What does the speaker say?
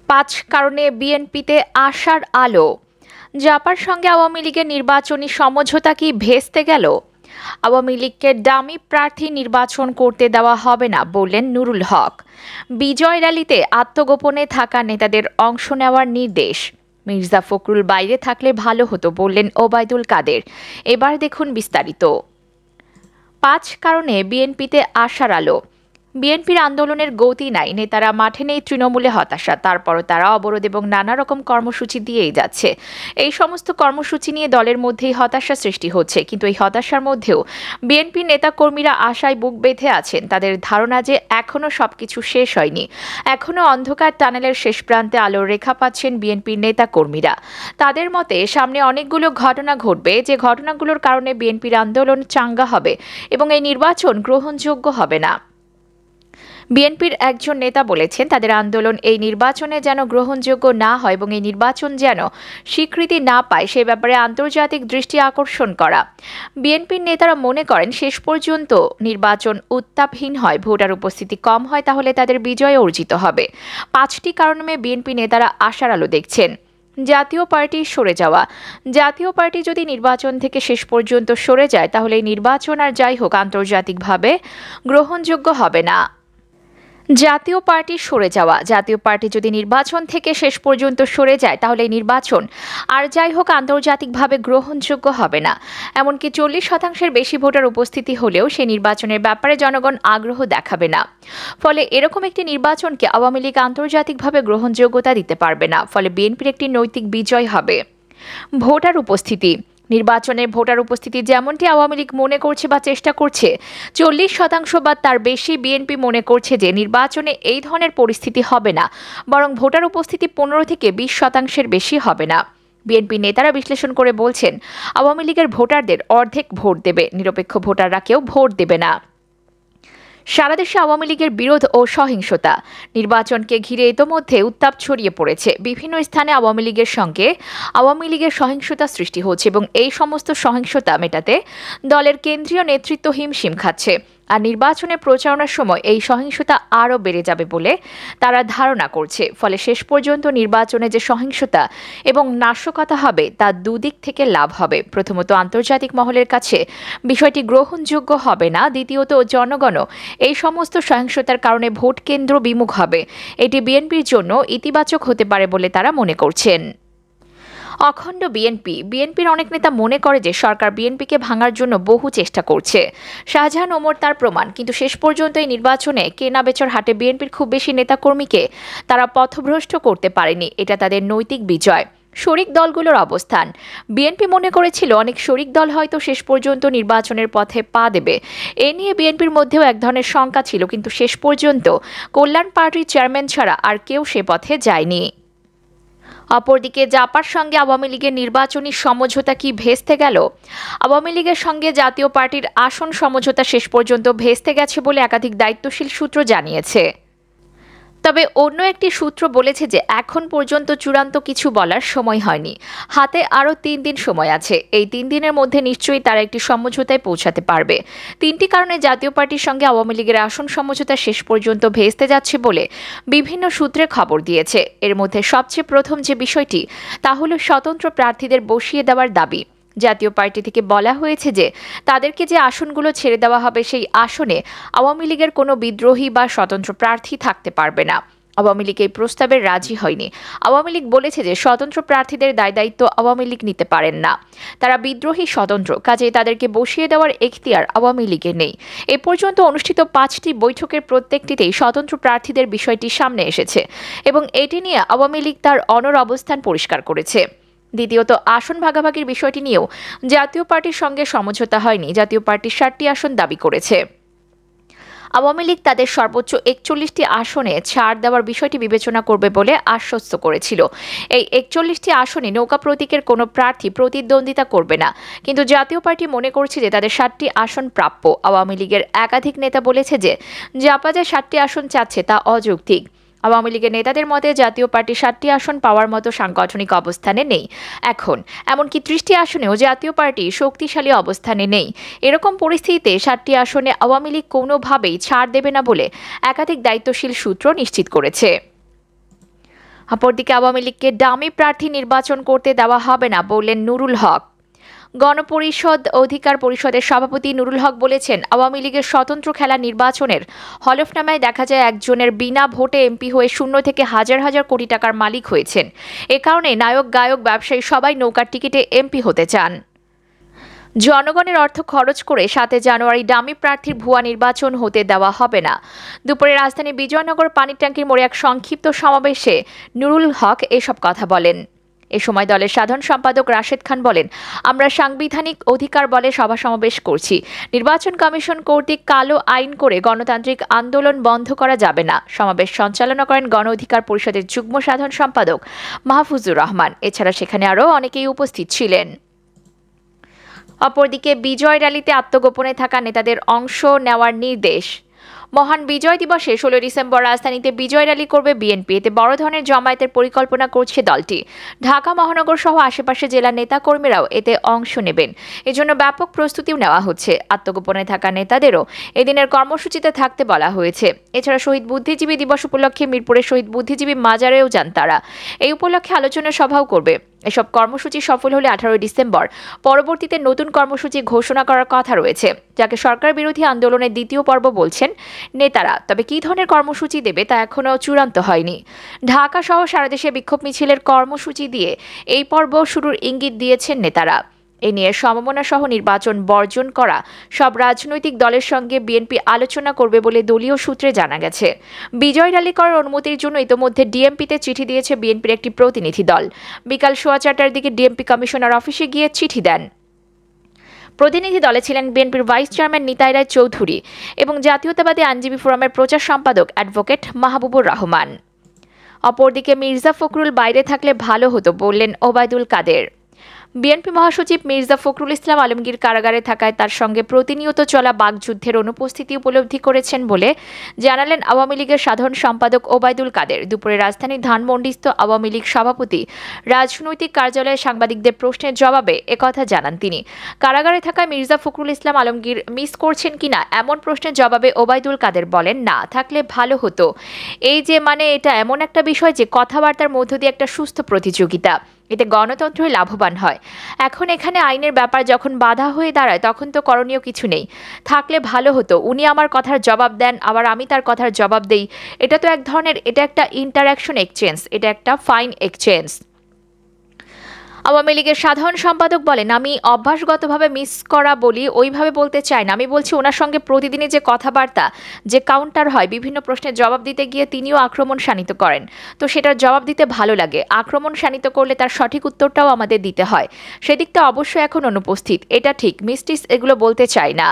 পাঁচ কারণে বিএনপিতে আশার আলো। জাপার সঙ্গে আওয়ামী লীগের নির্বাচনী সমঝোতা কি ভেস্তে গেল? আওয়ামী লীগকে ডামি প্রার্থী নির্বাচন করতে দেওয়া হবে না বললেন নুরুল হক। বিজয় র্যালিতে আত্মগোপনে থাকা নেতাদের অংশ নেওয়ার নির্দেশ। মির্জা ফখরুল বাইরে থাকলে ভালো হতো বললেন ওবায়দুল কাদের। এবার দেখুন বিস্তারিত। পাঁচ কারণে বিএনপিতে আশার আলো। বিএনপির আন্দোলনের গতি নাই, নেতারা মাঠে নেই, তৃণমূলে হতাশা। তারপরও তারা অবরোধ এবং নানা রকম কর্মসূচি দিয়েই যাচ্ছে। এই সমস্ত কর্মসূচি নিয়ে দলের মধ্যেই হতাশা সৃষ্টি হচ্ছে, কিন্তু এই হতাশার মধ্যেও বিএনপির নেতাকর্মীরা আশায় বুক বেঁধে আছেন। তাদের ধারণা যে এখনও সবকিছু শেষ হয়নি, এখনও অন্ধকার টানেলের শেষ প্রান্তে আলোর রেখা পাচ্ছেন বিএনপির নেতাকর্মীরা। তাদের মতে সামনে অনেকগুলো ঘটনা ঘটবে, যে ঘটনাগুলোর কারণে বিএনপির আন্দোলন চাঙ্গা হবে এবং এই নির্বাচন গ্রহণযোগ্য হবে না। বিএনপির একজন নেতা বলেছেন, তাদের আন্দোলন এই নির্বাচনে যেন গ্রহণযোগ্য না হয় এবং এই নির্বাচন যেন স্বীকৃতি না পায় সে ব্যাপারে আন্তর্জাতিক দৃষ্টি আকর্ষণ করা। বিএনপির নেতারা মনে করেন, শেষ পর্যন্ত নির্বাচন উত্তাপহীন হয়, ভোটার উপস্থিতি কম হয়, তাহলে তাদের বিজয় অর্জিত হবে। পাঁচটি কারণে বিএনপি নেতারা আশার আলো দেখছেন। জাতীয় পার্টি সরে যাওয়া। জাতীয় পার্টি যদি নির্বাচন থেকে শেষ পর্যন্ত সরে যায়, তাহলে এই নির্বাচন আর যাই হোক আন্তর্জাতিকভাবে গ্রহণযোগ্য হবে না। জাতীয় পার্টি সরে যাওয়া। জাতীয় পার্টি যদি নির্বাচন থেকে শেষ পর্যন্ত সরে যায়, তাহলে এই নির্বাচন আর যাই হোক আন্তর্জাতিকভাবে গ্রহণযোগ্য হবে না। এমনকি 40% বেশি ভোটার উপস্থিতি হলেও সেই নির্বাচনের ব্যাপারে জনগণ আগ্রহ দেখাবে না। ফলে এরকম একটি নির্বাচনকে আওয়ামী লীগ আন্তর্জাতিকভাবে গ্রহণযোগ্যতা দিতে পারবে না। ফলে বিএনপির একটি নৈতিক বিজয় হবে। ভোটার উপস্থিতি। নির্বাচনে ভোটার উপস্থিতি যেমনটি আওয়ামী লীগ মনে করছে বা চেষ্টা করছে, 40% বা তার বেশি বিএনপি মনে করছে যে নির্বাচনে এই ধরনের পরিস্থিতি হবে না, বরং ভোটার উপস্থিতি 15 থেকে 20% বেশি হবে না। বিএনপি নেতারা বিশ্লেষণ করে বলছেন, আওয়ামী লীগের ভোটারদের অর্ধেক ভোট দেবে, নিরপেক্ষ ভোটাররা কেউ ভোট দেবে না। সারা দেশে আওয়ামী লীগের বিরোধ ও সহিংসতা। নির্বাচনকে ঘিরে ইতোমধ্যে উত্তাপ ছড়িয়ে পড়েছে। বিভিন্ন স্থানে আওয়ামী লীগের সহিংসতা সৃষ্টি হচ্ছে এবং এই সমস্ত সহিংসতা মেটাতে দলের কেন্দ্রীয় নেতৃত্ব হিমশিম খাচ্ছে। আর নির্বাচনে প্রচারণার সময় এই সহিংসতা আরও বেড়ে যাবে বলে তারা ধারণা করছে। ফলে শেষ পর্যন্ত নির্বাচনে যে সহিংসতা এবং নাশকতা হবে, তা দুদিক থেকে লাভ হবে। প্রথমত, আন্তর্জাতিক মহলের কাছে বিষয়টি গ্রহণযোগ্য হবে না। দ্বিতীয়ত, জনগণও এই সমস্ত সহিংসতার কারণে ভোট কেন্দ্র বিমুখ হবে। এটি বিএনপির জন্য ইতিবাচক হতে পারে বলে তারা মনে করছেন। অখণ্ড বিএনপির অনেক নেতা মনে করে যে সরকার বিএনপিকে ভাঙার জন্য বহু চেষ্টা করছে। শাহজাহান ওমর তার প্রমাণ। কিন্তু শেষ পর্যন্ত এই নির্বাচনে কেনা বেচার হাটে বিএনপির খুব বেশি নেতাকর্মীকে তারা পথভ্রষ্ট করতে পারেনি। এটা তাদের নৈতিক বিজয়। শরিক দলগুলোর অবস্থান। বিএনপি মনে করেছিল অনেক শরিক দল হয়তো শেষ পর্যন্ত নির্বাচনের পথে পা দেবে। এ নিয়ে বিএনপির মধ্যেও এক ধরনের শঙ্কা ছিল, কিন্তু শেষ পর্যন্ত কল্যাণ পার্টির চেয়ারম্যান ছাড়া আর কেউ সে পথে যায়নি। অপরদিকে জাপার সঙ্গে আওয়ামী লীগের নির্বাচনী সমঝোতা কি ভেস্তে গেল? আওয়ামী লীগের সঙ্গে জাতীয় পার্টির আসন সমঝোতা শেষ পর্যন্ত ভেস্তে গেছে বলে একাধিক দায়িত্বশীল সূত্র জানিয়েছে। তবে অন্য একটি সূত্র বলেছে যে এখন পর্যন্ত চূড়ান্ত কিছু বলার সময় হয়নি, হাতে আরও 3 দিন সময় আছে। এই 3 দিনের মধ্যে নিশ্চয়ই তারা একটি সমঝোতায় পৌঁছাতে পারবে। 3টি কারণে জাতীয় পার্টির সঙ্গে আওয়ামী লীগের আসন সমঝোতা শেষ পর্যন্ত ভেস্তে যাচ্ছে বলে বিভিন্ন সূত্রে খবর দিয়েছে। এর মধ্যে সবচেয়ে প্রথম যে বিষয়টি, তা হল স্বতন্ত্র প্রার্থীদের বসিয়ে দেওয়ার দাবি। জাতীয় পার্টি থেকে বলা হয়েছে যে তাদেরকে যে আসনগুলো ছেড়ে দেওয়া হবে, সেই আসনে আওয়ামী লীগের কোনো বিদ্রোহী বা স্বতন্ত্র প্রার্থী থাকতে পারবে না। আওয়ামী লীগ এই প্রস্তাবে রাজি হয়নি। আওয়ামী লীগ বলেছে যে স্বতন্ত্র প্রার্থীদের দায়িত্ব আওয়ামী লীগ নিতে পারেন না। তারা বিদ্রোহী স্বতন্ত্র, কাজেই তাদেরকে বসিয়ে দেওয়ার এখতিয়ার আওয়ামী লীগের নেই। এ পর্যন্ত অনুষ্ঠিত 5টি বৈঠকের প্রত্যেকটিতেই স্বতন্ত্র প্রার্থীদের বিষয়টি সামনে এসেছে এবং এটি নিয়ে আওয়ামী লীগ তার অনড় অবস্থান পরিষ্কার করেছে। দ্বিতীয়ত, আসন ভাগাভাগির বিষয়টি নিয়েও জাতীয় পার্টির সঙ্গে সমঝোতা হয়নি। জাতীয় পার্টি 7টি আসন দাবি করেছে। আওয়ামী লীগ তাদের সর্বোচ্চ 41টি আসনে ছাড় দেওয়ার বিষয়টি বিবেচনা করবে বলে আশ্বস্ত করেছিল। এই 41টি আসনে নৌকা প্রতীকের কোনো প্রার্থী প্রতিদ্বন্দ্বিতা করবে না। কিন্তু জাতীয় পার্টি মনে করছে যে তাদের 7টি আসন প্রাপ্য। আওয়ামী লীগের একাধিক নেতা বলেছে যে জাপা যে 7টি আসন চাচ্ছে তা অযৌক্তিক। আওয়ামী লীগের নেতাদের মতে জাতীয় পার্টি 7টি আসন পাওয়ার মতো সাংগঠনিক অবস্থানে নেই এখন। এমনকি 30টি আসনেও জাতীয় পার্টি শক্তিশালী অবস্থানে নেই। এরকম পরিস্থিতিতে 7টি আসনে আওয়ামী লীগ কোনোভাবেই ছাড় দেবে না বলে একাধিক দায়িত্বশীল সূত্র নিশ্চিত করেছে। অপরদিকে আওয়ামী লীগকে ডামি প্রার্থী নির্বাচন করতে দেওয়া হবে না বললেন নুরুল হক। গণপরিষদ অধিকার পরিষদের সভাপতি নুরুল হক বলেছেন, আওয়ামী লীগের স্বতন্ত্র খেলা নির্বাচনের হলফনামায় দেখা যায় একজনের বিনা ভোটে এমপি হয়ে শূন্য থেকে হাজার হাজার কোটি টাকার মালিক হয়েছেন। এ কারণে নায়ক, গায়ক, ব্যবসায়ী সবাই নৌকার টিকিটে এমপি হতে চান। জনগণের অর্থ খরচ করে 7 জানুয়ারি ডামি প্রার্থীর ভুয়া নির্বাচন হতে দেওয়া হবে না। দুপুরে রাজধানী বিজয়নগর পানির ট্যাঙ্কির মোড়ে এক সংক্ষিপ্ত সমাবেশে নুরুল হক এসব কথা বলেন। এ সময় দলের সাধারণ সম্পাদক রাশেদ খান বলেন, আমরা সাংবিধানিক অধিকার বলে সভা সমাবেশ করছি। নির্বাচন কমিশন কর্তৃক কালো আইন করে গণতান্ত্রিক আন্দোলন বন্ধ করা যাবে না। সমাবেশ সঞ্চালনা করেন গণ অধিকার পরিষদের যুগ্ম সাধারণ সম্পাদক মাহফুজুর রহমান। এছাড়া সেখানে আরও অনেকেই উপস্থিত ছিলেন। অপরদিকে বিজয় র্যালিতে আত্মগোপনে থাকা নেতাদের অংশ নেওয়ার নির্দেশ। মহান বিজয় দিবসে 16 ডিসেম্বর রাজধানীতে বিজয় র্যালি করবে বিএনপি। এতে বড় ধরনের জমায়েতের পরিকল্পনা করছে দলটি। ঢাকা মহানগর সহ আশেপাশে জেলার নেতাকর্মীরাও এতে অংশ নেবেন। এজন্য ব্যাপক প্রস্তুতিও নেওয়া হচ্ছে। আত্মগোপনে থাকা নেতাদেরও এদিনের কর্মসূচিতে থাকতে বলা হয়েছে। এছাড়া শহীদ বুদ্ধিজীবী দিবস উপলক্ষে মিরপুরের শহীদ বুদ্ধিজীবী মাজারেও যান তারা। এই উপলক্ষে আলোচনা সভাও করবে। এসব কর্মসূচি সফল হলে 18 ডিসেম্বর পরবর্তীতে নতুন কর্মসূচি ঘোষণা করার কথা রয়েছে, যাকে সরকার বিরোধী আন্দোলনের দ্বিতীয় পর্ব বলছেন নেতারা। তবে কী ধরনের কর্মসূচি দেবে তা এখনও চূড়ান্ত হয়নি। ঢাকা সহ সারা দেশে বিক্ষোভ মিছিলের কর্মসূচি দিয়ে এই পর্ব শুরুর ইঙ্গিত দিয়েছেন নেতারা। এ নিয়ে সমমনা সহ নির্বাচন বর্জন করা সব রাজনৈতিক দলের সঙ্গে বিএনপি আলোচনা করবে বলে দলীয় সূত্রে জানা গেছে। বিজয় র্যালি করার অনুমতির জন্য ইতোমধ্যে ডিএমপিতে চিঠি দিয়েছে বিএনপির একটি প্রতিনিধি দল। বিকাল 4:15টার দিকে ডিএমপি কমিশনার অফিসে গিয়ে চিঠি দেন। প্রতিনিধি দলে ছিলেন বিএনপির ভাইস চেয়ারম্যান নিতাই রায় চৌধুরী এবং জাতীয়তাবাদী আইনজীবী ফোরামের প্রচার সম্পাদক অ্যাডভোকেট মাহবুবুর রহমান। অপরদিকে মির্জা ফখরুল বাইরে থাকলে ভালো হতো বললেন ওবায়দুল কাদের। বিএনপি মহাসচিব মির্জা ফখরুল ইসলাম আলমগীর কারাগারে থাকায় তার সঙ্গে প্রতিনিয়ত চলা বাকযুদ্ধের অনুপস্থিতি উপলব্ধি করেছেন বলে জানালেন আওয়ামী লীগের সাধারণ সম্পাদক ওবায়দুল কাদের। দুপুরে রাজধানীর ধানমন্ডিস্থ আওয়ামী লীগ সভাপতি রাজনৈতিক কার্যালয়ে সাংবাদিকদের প্রশ্নের জবাবে একথা জানান তিনি। কারাগারে থাকায় মির্জা ফখরুল ইসলাম আলমগীর মিস করছেন কিনা এমন প্রশ্নের জবাবে ওবায়দুল কাদের বলেন, না থাকলে ভালো হতো। এই যে এটা এমন একটা বিষয় যে কথাবার্তার মধ্য দিয়ে একটা সুস্থ প্রতিযোগিতা, এতে গণতন্ত্রই লাভবান হয়। এখন এখানে আইনের ব্যাপার যখন বাধা হয়ে দাঁড়ায় তখন তো করণীয় কিছু নেই। থাকলে ভালো হতো, উনি আমার কথার জবাব দেন, আবার আমি তার কথার জবাব দেই। এটা তো এক ধরনের, এটা একটা ইন্টারাকশন এক্সচেঞ্জ, এটা একটা ফাইন এক্সচেঞ্জ। আওয়ামী লীগের সাধারণ সম্পাদক বলেন, আমি অভ্যাসগতভাবে মিস করা বলি ওইভাবে বলতে চাই না। আমি বলছি ওনার সঙ্গে প্রতিদিনই যে কথাবার্তা, যে কাউন্টার হয়, বিভিন্ন প্রশ্নের জবাব দিতে গিয়ে তিনিও আক্রমণ শানিত করেন, তো সেটার জবাব দিতে ভালো লাগে। আক্রমণ শানিত করলে তার সঠিক উত্তরটাও আমাদের দিতে হয়। সেদিকটা অবশ্যই এখন অনুপস্থিত, এটা ঠিক। মিস্টিস এগুলো বলতে চাই না।